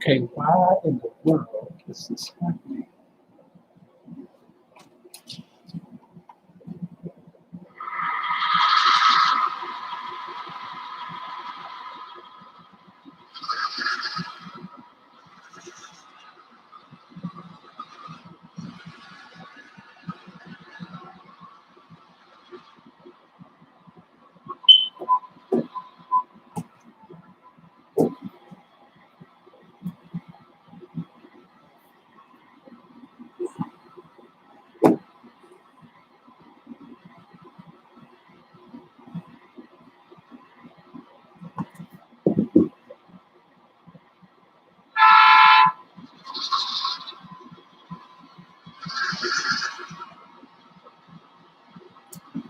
Okay, why in the world is this happening?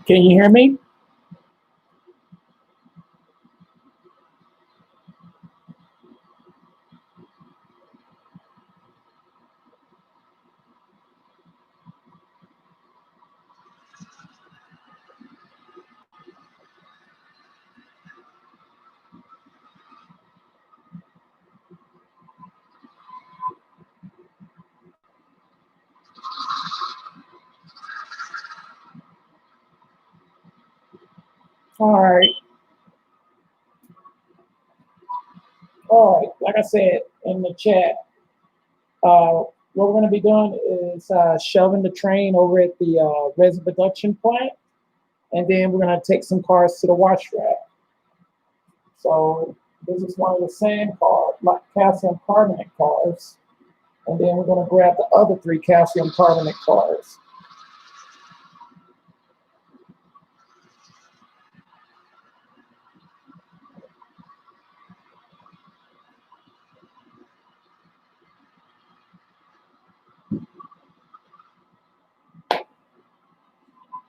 Can you hear me? All right. All right. Like I said in the chat, what we're going to be doing is shoving the train over at the resin production plant, and then we're going to take some cars to the wash rack. So this is one of the sand cars, like calcium carbonate cars, and then we're going to grab the other 3 calcium carbonate cars.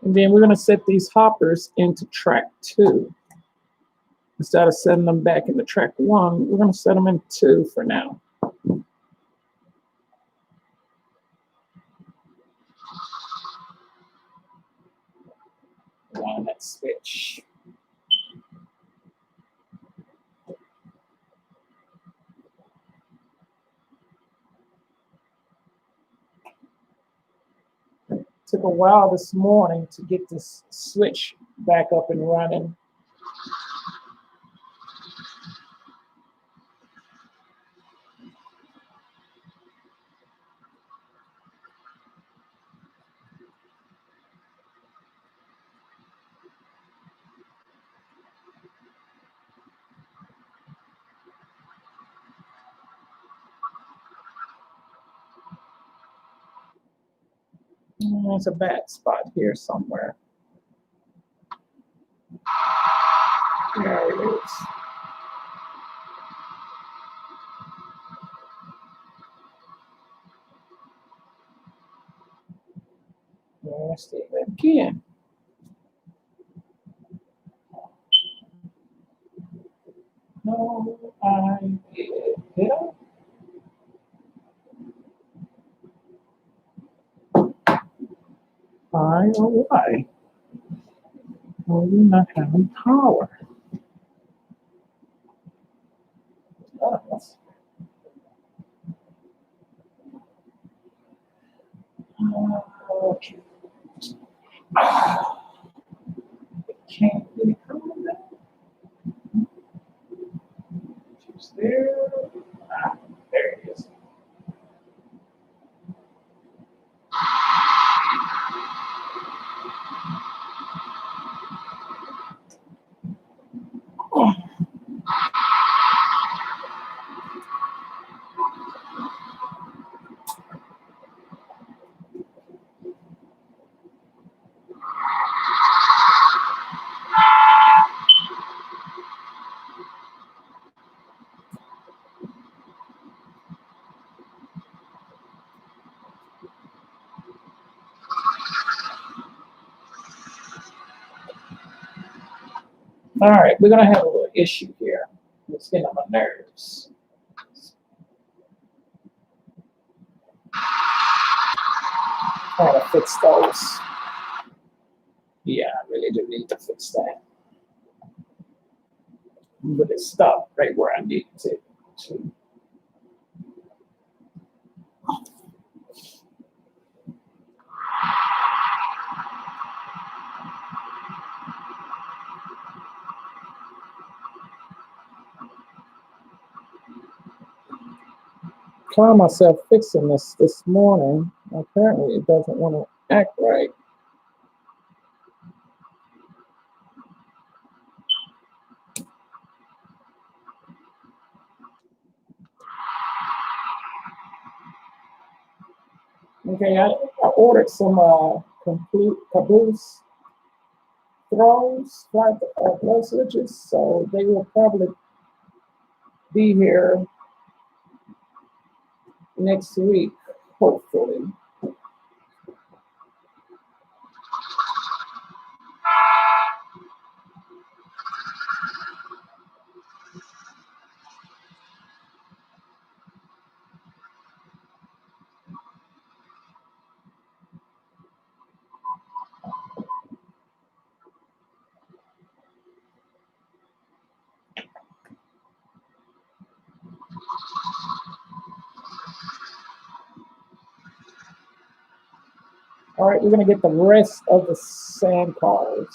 And then we're going to set these hoppers into track 2. Instead of setting them back into track 1, we're going to set them in 2 for now. On that switch. Took a while this morning to get this switch back up and running. There's a bad spot here somewhere. There it is. Let's do that again. No idea. I know why. Well, we're not having power. Okay. Can't really come on that. She's there. There it is. Oh. All right, we're gonna have a little issue here. It's getting on my nerves. Trying to fix those. Yeah, I really do need to fix that. But it stopped right where I needed it to. caught myself fixing this morning. Apparently, it doesn't want to act right. Okay, I ordered some complete caboose throws, throw switches, so they will probably be here next week, hopefully. All right, we're gonna get the rest of the sand cars.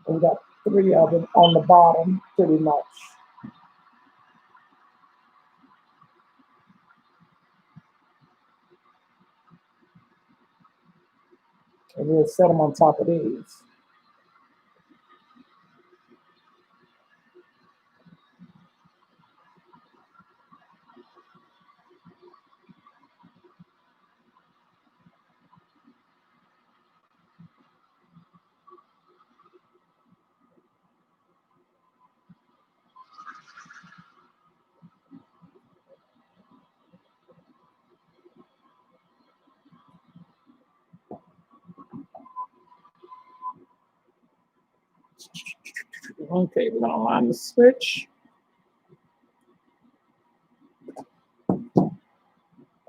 We got 3 of them on the bottom, pretty much. And we'll set them on top of these. Okay, we're gonna line the switch. All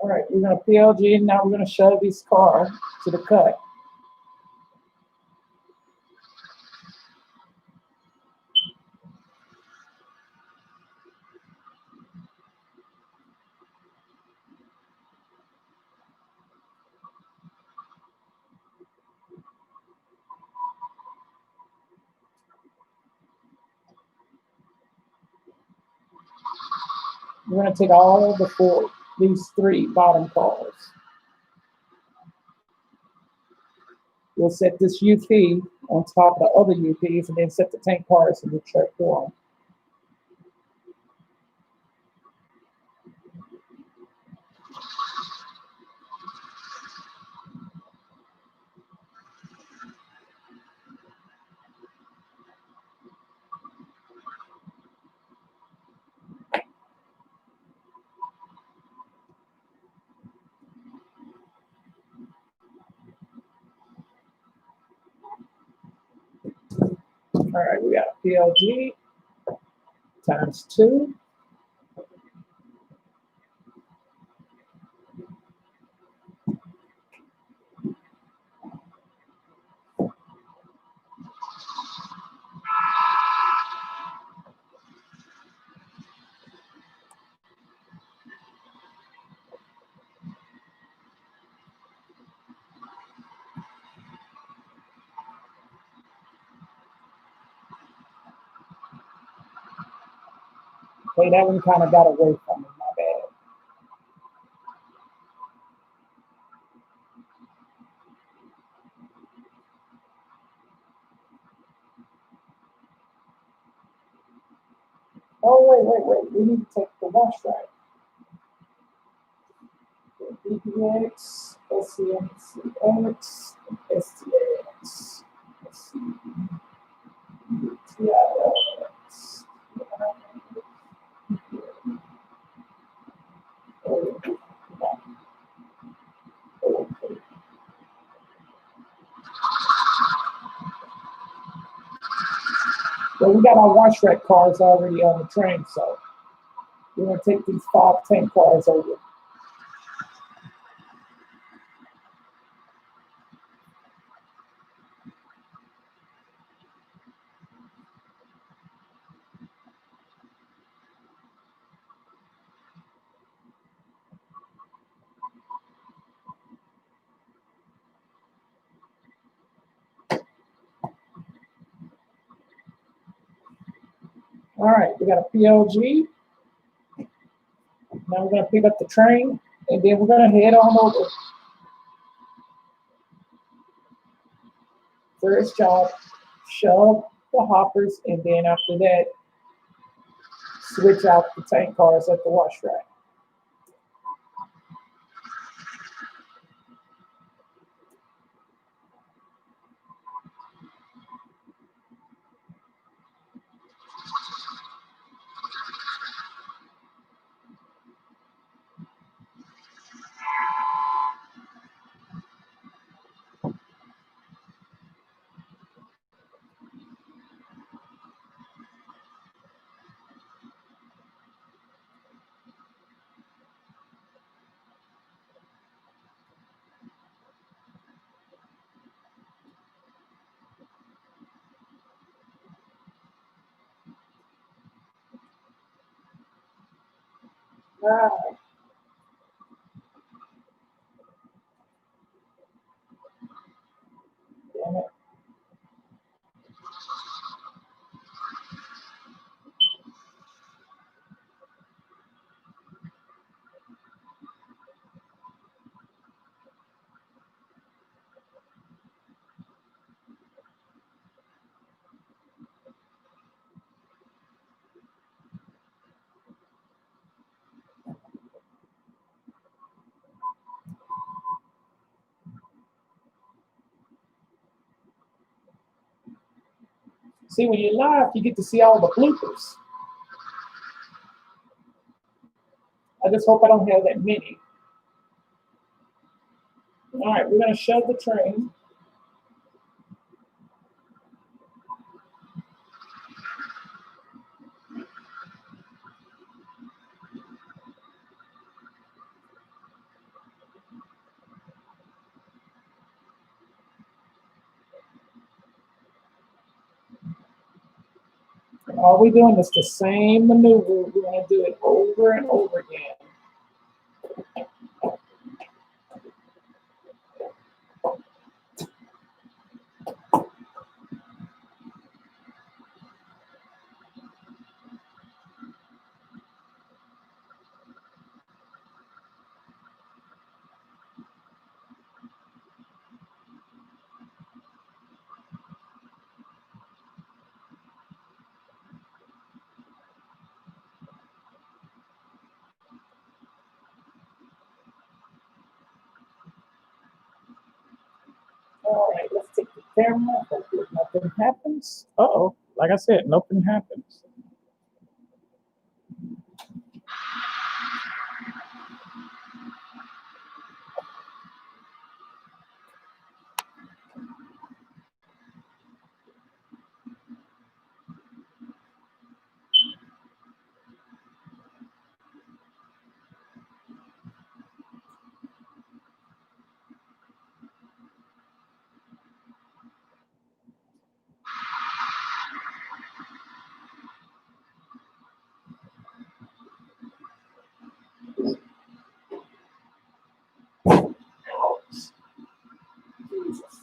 right, we're gonna PLG, and now we're gonna shove this car to the cut. We're gonna take all these 3 bottom cars. We'll set this UP on top of the other UPs, and then set the tank cars in the truck form. All right, we got PLG times 2. Okay, that one kind of got away from me, my bad. Oh, wait. We need to take the wash rack. DPX, SCMCX, STX. Let's see. TILX. So we got our wash rack cars already on the train, so we're gonna take these 5 tank cars over. All right, we got a PLG. Now we're gonna pick up the train, and then we're gonna head on over. First job, shove the hoppers, and then after that, switch out the tank cars at the wash rack. Ah, damn it. See, when you're live, you get to see all the bloopers. I just hope I don't have that many. All right, we're gonna shove the train. And all we're doing is the same maneuver. We're gonna do it over and over again. All right, let's take the camera. Hopefully nothing happens. Uh-oh, like I said, nothing happens. Jesus.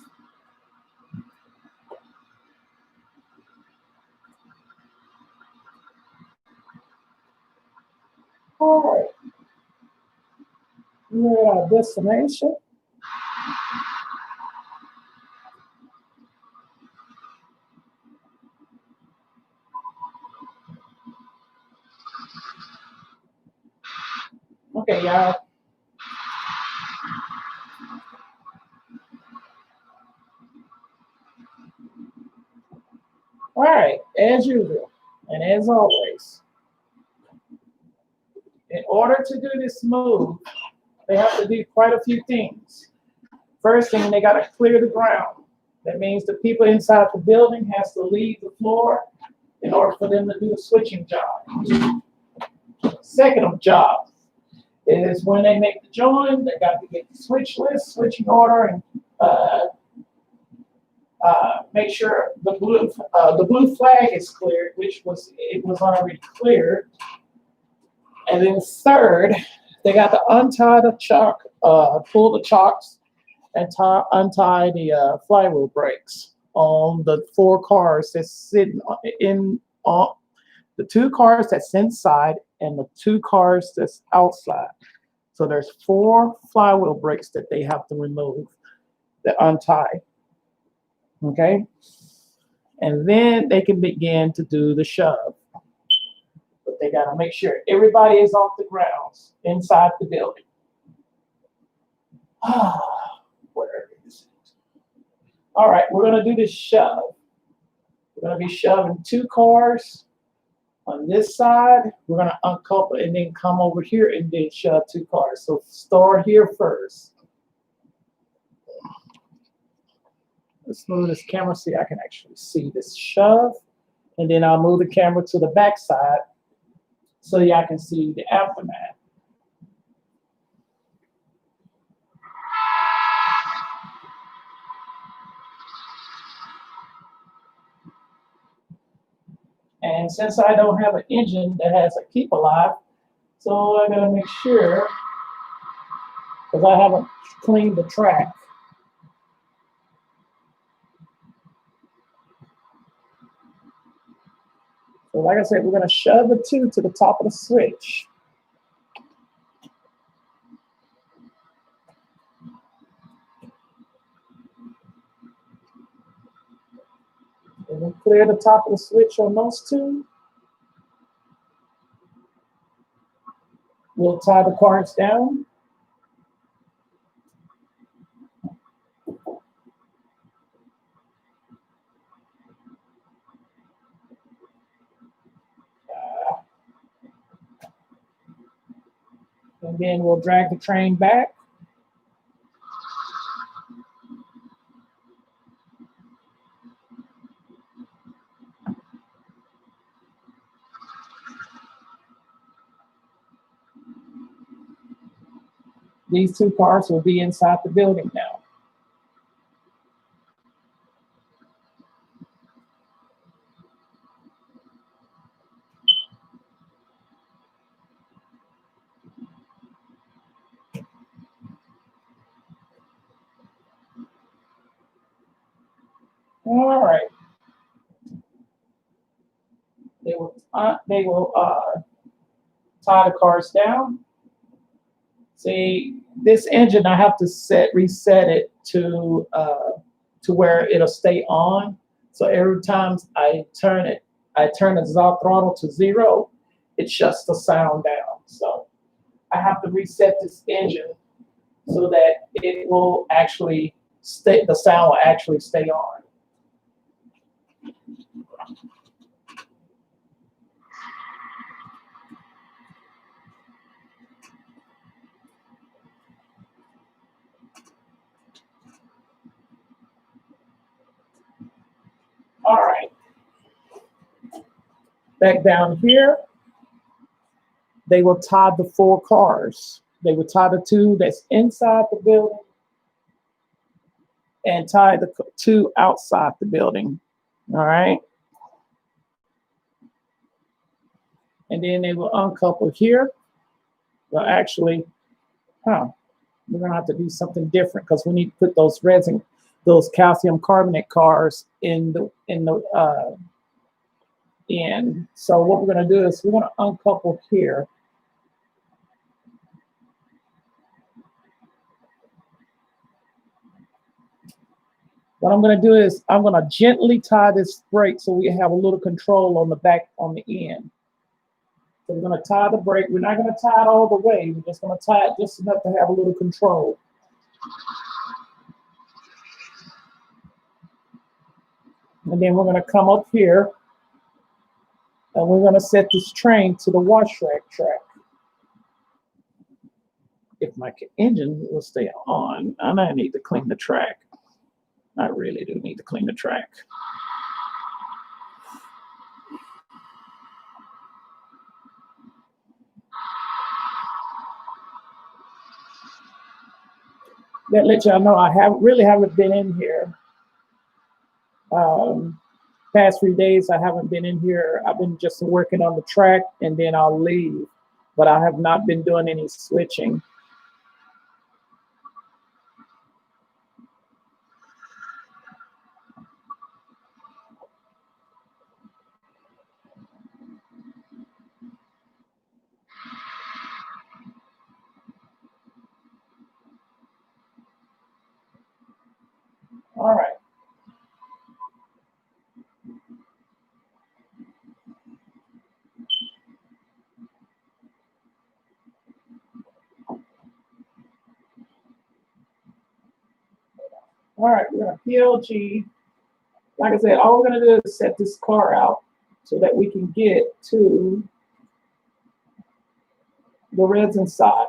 All right, we're at our destination. Okay, y'all. All right, as usual, and as always, in order to do this move, they have to do quite a few things. First thing, they got to clear the ground. That means the people inside the building has to leave the floor in order for them to do a switching job. Second job is when they make the join, they got to get the switch list, switching order, and make sure the blue flag is cleared, which it was already cleared. And then third, they got to untie the chalk, pull the chocks, and untie the flywheel brakes on the 4 cars that's sitting in on the 2 cars that's inside and the 2 cars that's outside. So there's 4 flywheel brakes that they have to remove, that untie. Okay? And then they can begin to do the shove. But they got to make sure everybody is off the grounds inside the building. Where is it? All right, we're going to do this shove. We're going to be shoving 2 cars on this side. We're going to uncouple and then come over here and then shove 2 cars. So start here first. Let's move this camera so I can actually see this shove. And then I'll move the camera to the back side so y'all can see the aftermath. And since I don't have an engine that has a keep alive, so I gotta make sure, because I haven't cleaned the track. So like I said, we're gonna shove the 2 to the top of the switch. And then clear the top of the switch on those 2. We'll tie the cars down. And then we'll drag the train back. These 2 cars will be inside the building now. All right. They will tie the cars down. See, this engine, I have to reset it to where it'll stay on. So every time I turn the throttle to 0, it shuts the sound down. So I have to reset this engine so that it will actually the sound will actually stay on. All right. Back down here, they will tie the 4 cars. They will tie the 2 that's inside the building and tie the 2 outside the building. All right. And then they will uncouple here. Well, actually, we're gonna have to do something different because we need to put those calcium carbonate cars in. So what we're gonna do is we're gonna uncouple here. What I'm gonna do is I'm gonna gently tie this brake so we have a little control on the back, on the end. So we're gonna tie the brake. We're not gonna tie it all the way. We're just gonna tie it just enough to have a little control. And then we're gonna come up here and we're gonna set this train to the wash rack track. If my engine will stay on, and I need to clean the track. I really do need to clean the track. That lets y'all know I really haven't been in here. Past few days I haven't been in here. I've been just working on the track and then I'll leave. But I have not been doing any switching. All right, we're gonna PLG. Like I said, all we're gonna do is set this car out so that we can get to the resin side.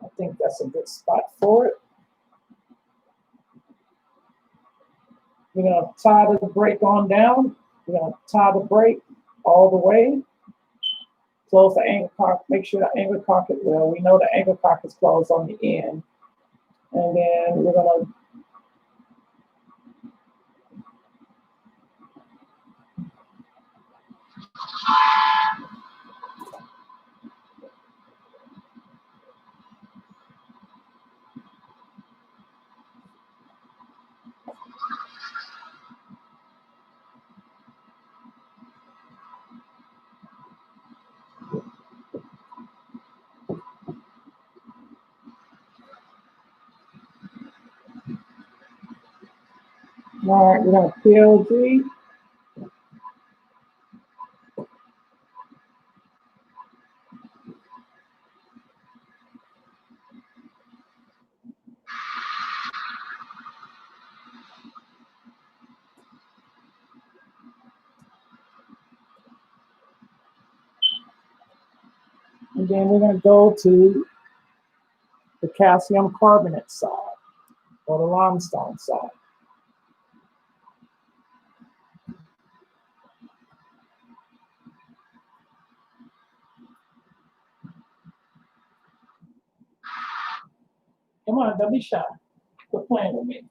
I think that's a good spot for it. We're gonna tie the brake on down. We're gonna tie the brake all the way. Close the angle cock. Make sure the angle cock is well. We know the angle cock is closed on the end, and then we're gonna. All right, we're gonna PLG. And then we're going to go to the calcium carbonate side or the limestone side. Come on, don't be shy. Quit playing with me.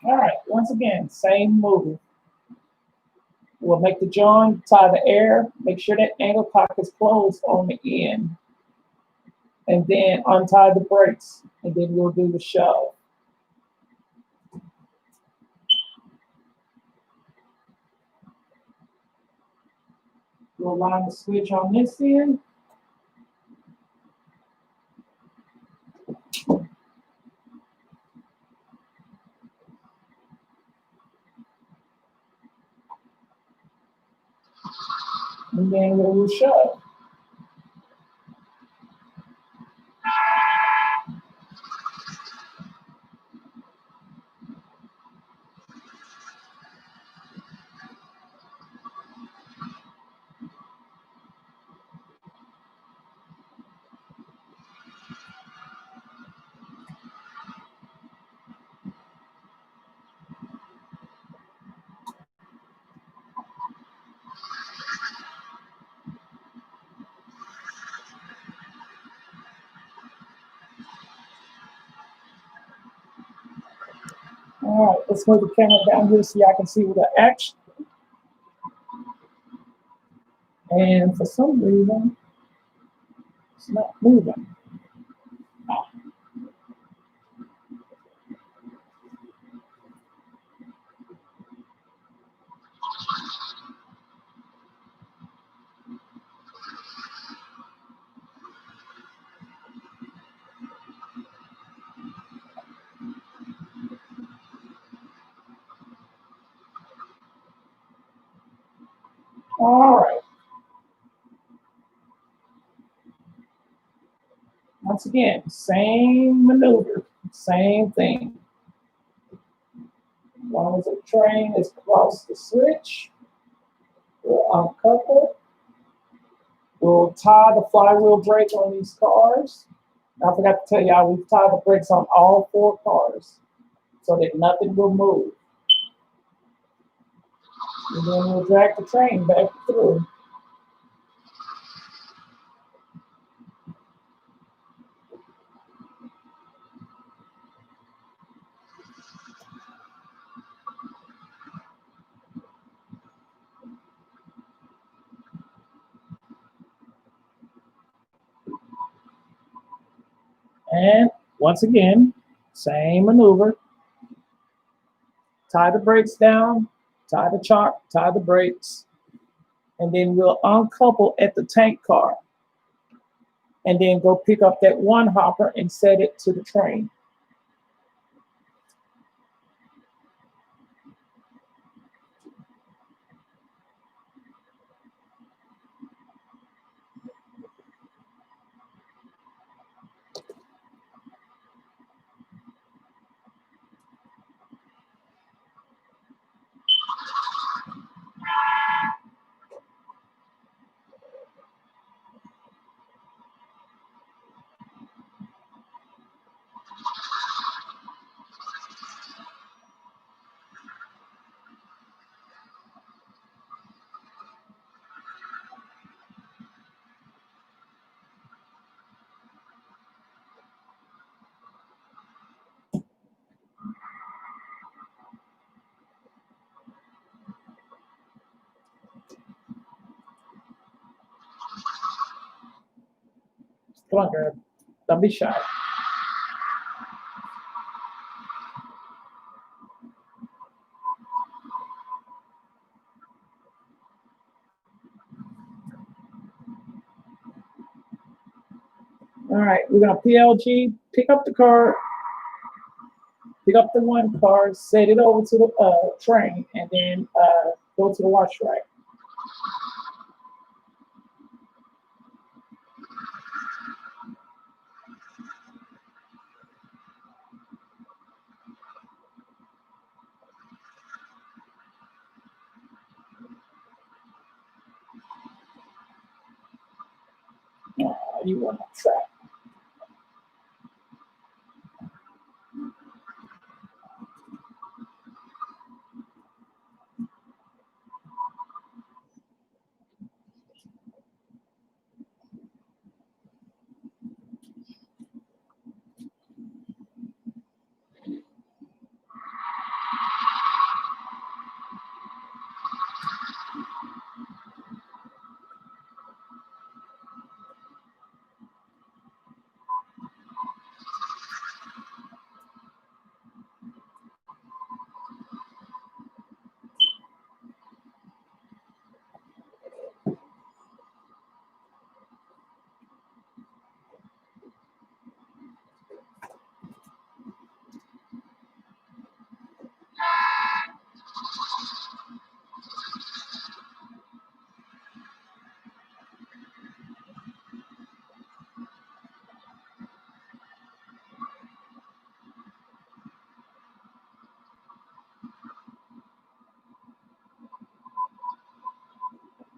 All right, once again, same move. We'll make the join, tie the air, make sure that angle cock is closed on the end, and then untie the brakes, and then we'll do the shove. We'll line the switch on this end. And then we'll shove. All right, let's move the camera down here so y'all can see the action. And for some reason, it's not moving. All right. Once again, same maneuver, same thing. As long as the train is across the switch, we'll uncouple. We'll tie the flywheel brake on these cars. I forgot to tell y'all, we've tied the brakes on all 4 cars so that nothing will move. And then we'll drag the train back through. And once again, same maneuver. Tie the brakes down, tie the chock, tie the brakes, and then we'll uncouple at the tank car. And then go pick up that one hopper and set it to the train. Come on, girl. Don't be shy. All right, we're gonna PLG, pick up the car, pick up the one car, set it over to the train, and then go to the wash rack. You want to track.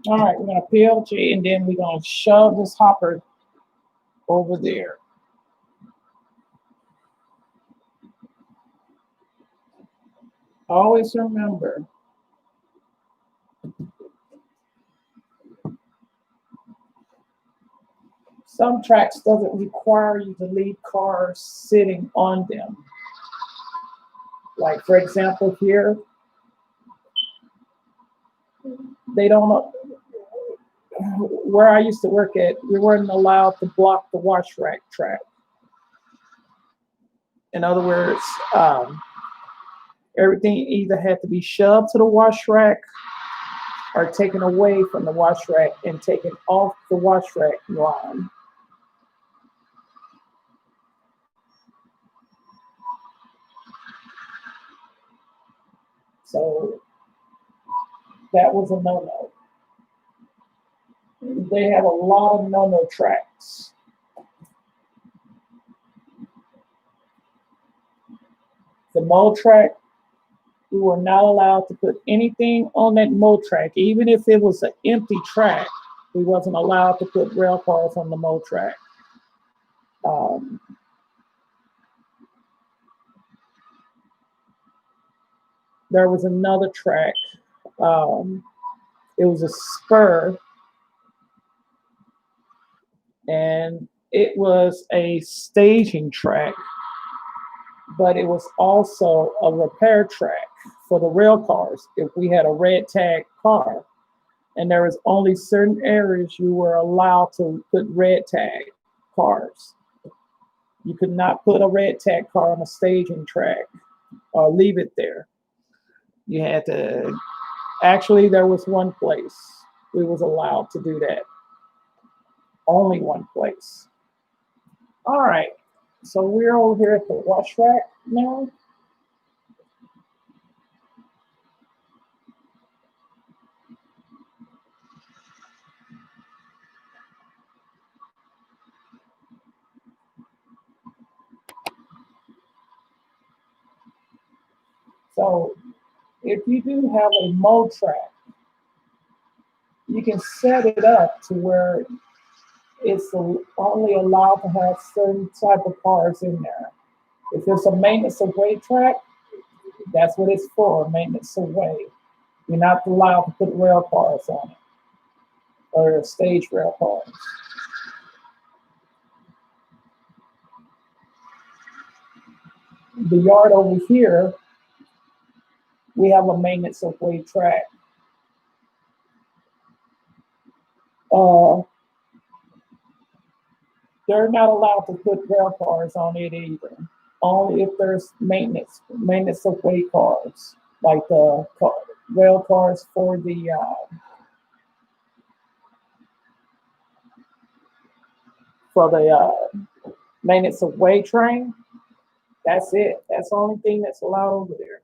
All right, we're gonna PLG, and then we're gonna shove this hopper over there. Always remember, some tracks doesn't require you to leave cars sitting on them. Like for example here, they don't, where I used to work at, we weren't allowed to block the wash rack track. In other words, everything either had to be shoved to the wash rack or taken away from the wash rack and taken off the wash rack line. So that was a no-no. They have a lot of no-no tracks. The mold track, we were not allowed to put anything on that mold track, even if it was an empty track. We wasn't allowed to put rail cars on the mold track. There was another track. It was a spur, and it was a staging track, but it was also a repair track for the rail cars if we had a red tag car. And there was only certain areas you were allowed to put red tag cars. You could not put a red tag car on a staging track or leave it there. You had to, actually, there was one place we was allowed to do that. Only one place. All right, so we're over here at the wash rack now. So if you do have a mow track, you can set it up to where it's only allowed to have certain type of cars in there. If it's a maintenance away track, that's what it's for, maintenance away. You're not allowed to put rail cars on it or stage rail cars. The yard over here, we have a maintenance away track. Uh, they're not allowed to put rail cars on it either. Only if there's maintenance away cars, like the rail cars for the maintenance away train. That's it. That's the only thing that's allowed over there.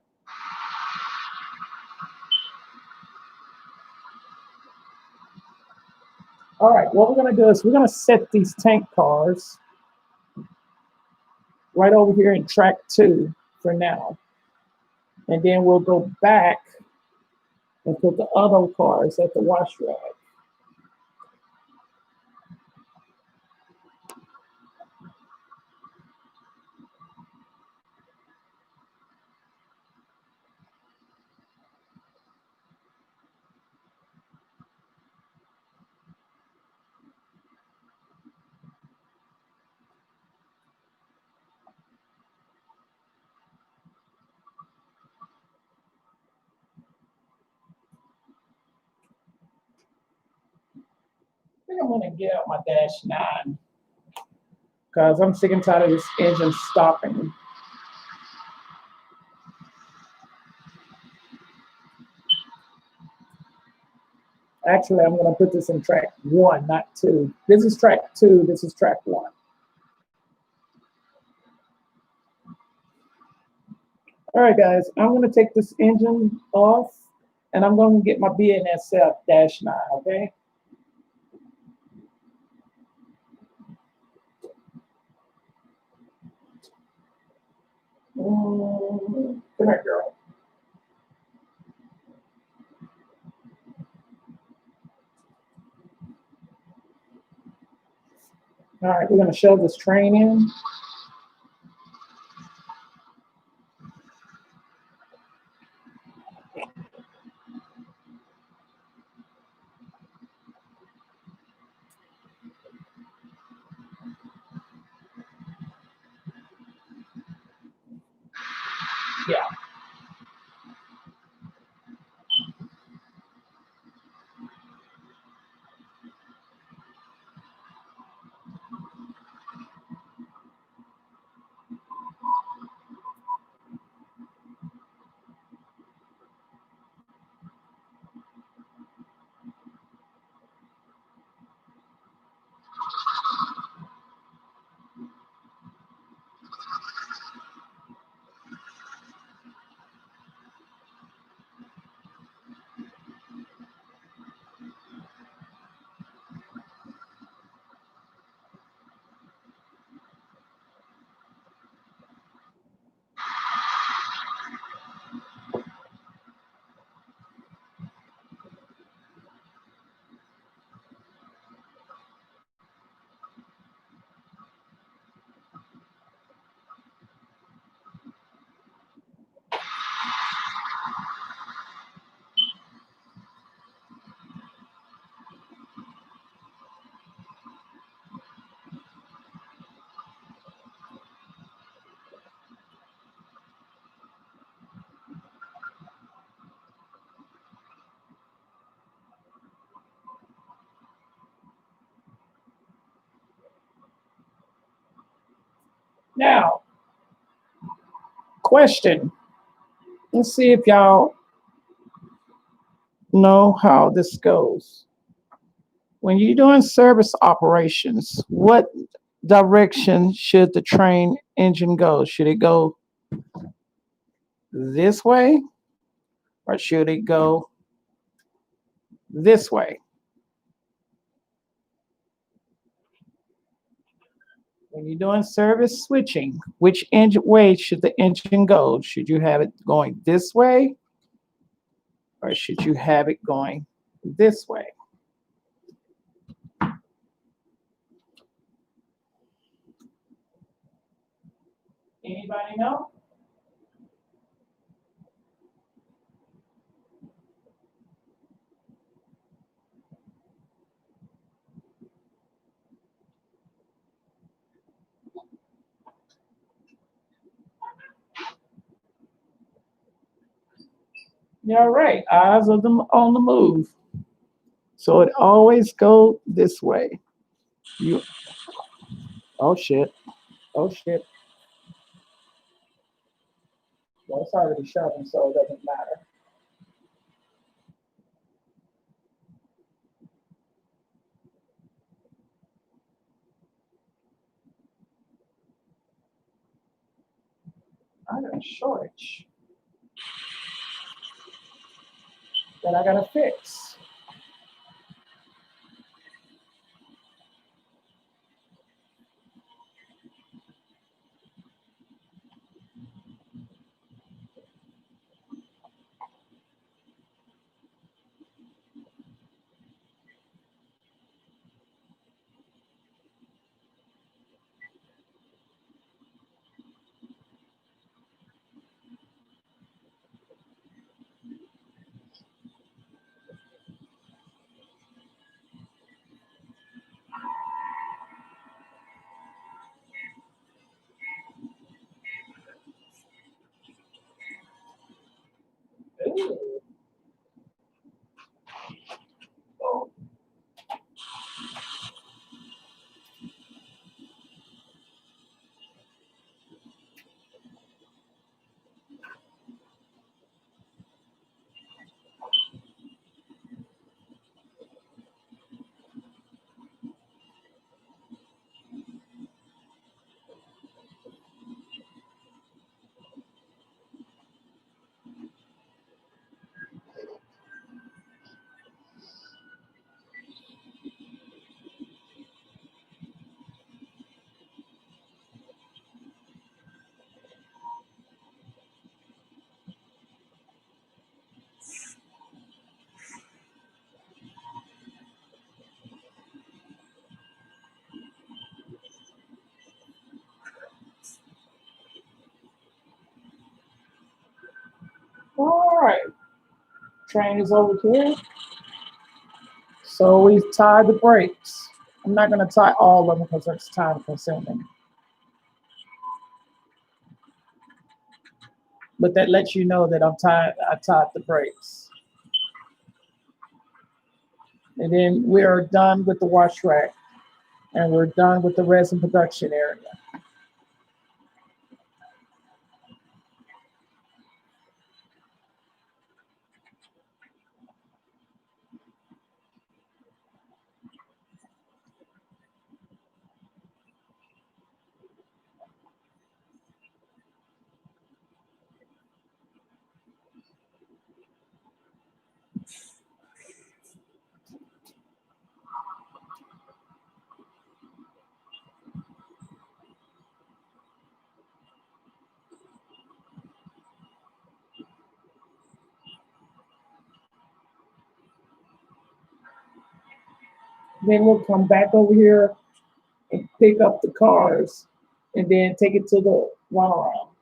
All right, what we're gonna do is we're gonna set these tank cars right over here in track 2 for now. And then we'll go back and put the other cars at the wash rack. I think I'm gonna get out my Dash 9 because I'm sick and tired of this engine stopping. Actually, I'm gonna put this in track 1, not 2. This is track 2, this is track 1. All right, guys, I'm gonna take this engine off and I'm gonna get my BNSF Dash 9, okay? Come here, girl. All right, we're gonna shove this train in. Yeah. Now, question. Let's see if y'all know how this goes. When you're doing service operations, what direction should the train engine go? Should it go this way or should it go this way? When you're doing service switching, which engine way should the engine go? Should you have it going this way or should you have it going this way? Anybody know? You're right. Eyes of them on the move. So it always go this way. You oh shit. Oh shit. Well, it's already shoving, so it doesn't matter. I got a shortage that I gotta fix. All right, train is over here. So we tie the brakes. I'm not gonna tie all of them because it's time consuming. But that lets you know that I tied the brakes. And then we are done with the wash rack and we're done with the resin production area. Then we'll come back over here and pick up the cars and then take it to the runaround.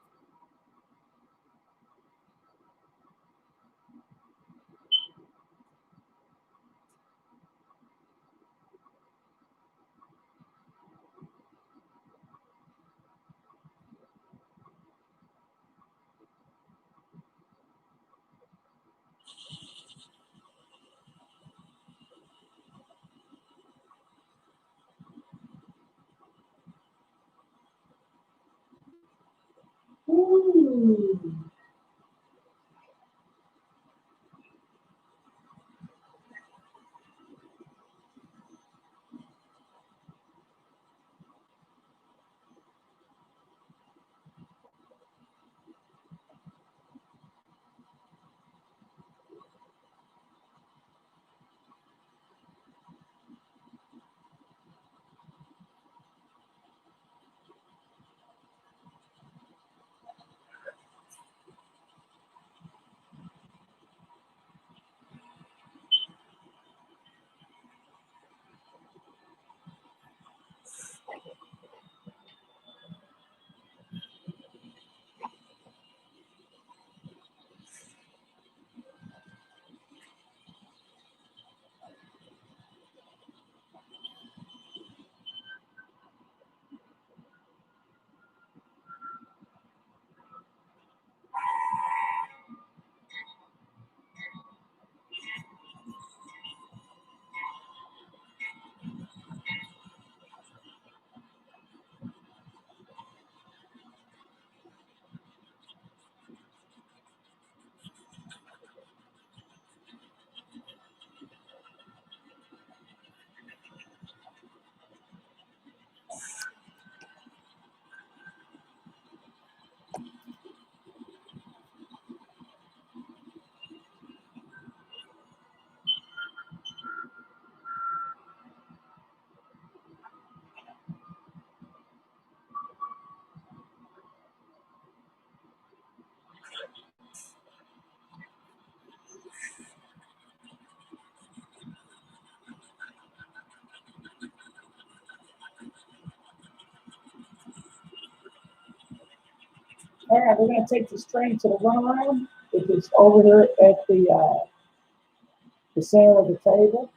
All right, we're gonna take this train to the runaround. It's over there at the center of the table.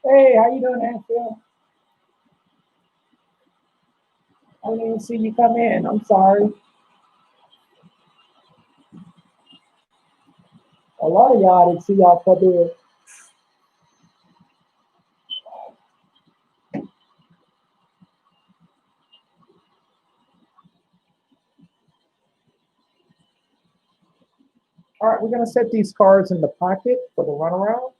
Hey, how you doing, Anfield? I didn't even see you come in. I'm sorry. A lot of y'all didn't see y'all come in. All right, we're gonna set these cards in the pocket for the runaround.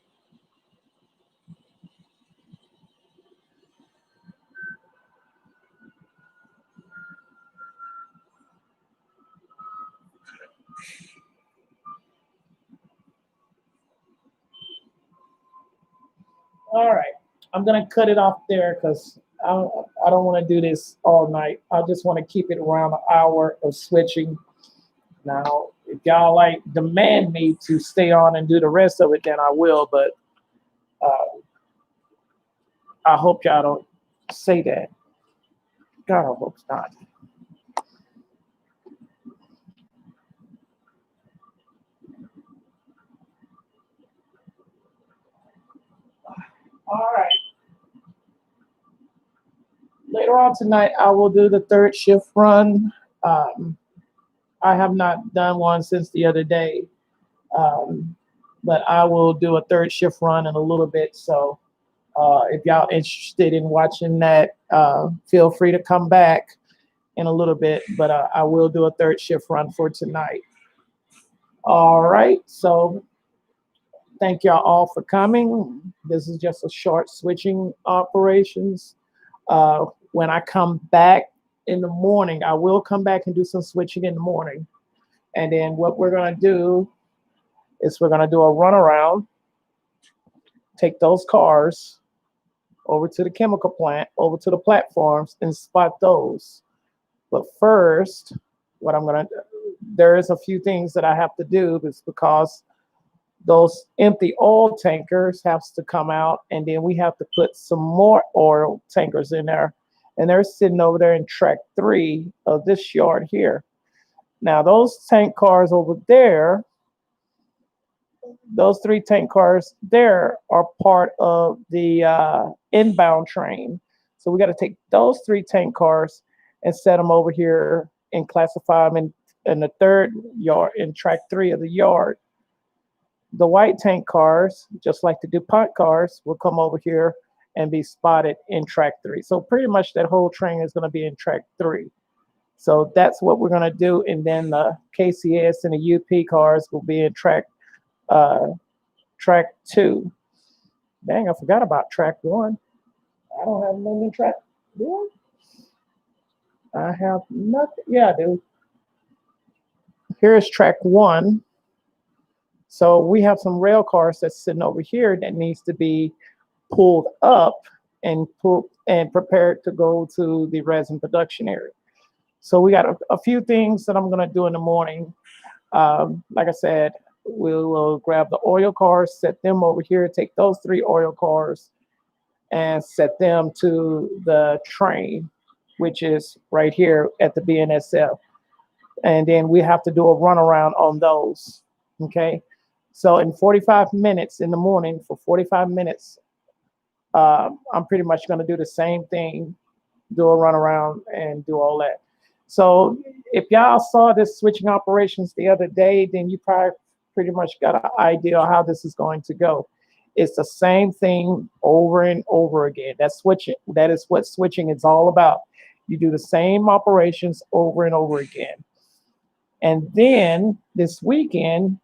All right. I'm gonna cut it off there because I don't want to do this all night. I just want to keep it around an hour of switching. Now, if y'all like demand me to stay on and do the rest of it, then I will. But uh, I hope y'all don't say that. God, I hope not. All right. Later on tonight, I will do the third shift run. Um, I have not done one since the other day, um, but I will do a third shift run in a little bit. So if y'all interested in watching that, feel free to come back in a little bit. But I will do a third shift run for tonight. All right. So thank y'all all for coming. This is just a short switching operations. When I come back in the morning, I will come back and do some switching in the morning. And then what we're going to do is we're going to do a runaround, take those cars over to the chemical plant, over to the platforms, and spot those. But first, what I'm going to there is a few things that I have to do. It's because those empty oil tankers have to come out, and then we have to put some more oil tankers in there. And they're sitting over there in track 3 of this yard here. Now, those tank cars over there, those 3 tank cars there are part of the inbound train. So we got to take those 3 tank cars and set them over here and classify them in the third yard, in track 3 of the yard. The white tank cars, just like the DuPont cars, will come over here and be spotted in track 3. So pretty much that whole train is going to be in track 3. So that's what we're going to do. And then the KCS and the UP cars will be in uh, track 2. Dang, I forgot about track 1. I don't have nothing in track 1. I have nothing. Yeah, I do. Here's track 1. So we have some rail cars that's sitting over here that needs to be pulled up and pulled and prepared to go to the resin production area. So we got a few things that I'm going to do in the morning. Like I said, we will grab the oil cars, set them over here, take those 3 oil cars and set them to the train, which is right here at the BNSF. And then we have to do a runaround on those. Okay. So in 45 minutes in the morning, for 45 minutes, I'm pretty much going to do the same thing, do a runaround and do all that. So if y'all saw this switching operations the other day, then you probably pretty much got an idea of how this is going to go. It's the same thing over and over again. That's switching. That is what switching is all about. You do the same operations over and over again. And then this weekend,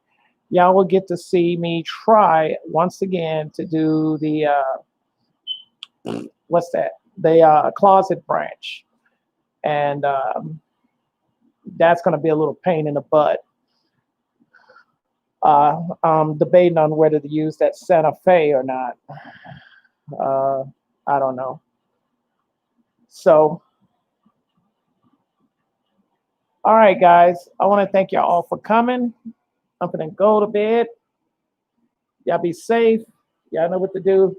y'all will get to see me try once again to do the what's that? The closet branch, and that's going to be a little pain in the butt. I'm debating on whether to use that Santa Fe or not. Uh, I don't know. So, all right, guys, I want to thank y'all all for coming. I'm going to go to bed. Y'all be safe. Y'all know what to do.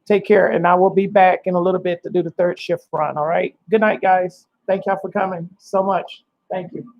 Take care, and I will be back in a little bit to do the third shift run. All right. Good night, guys. Thank y'all for coming so much. Thank you.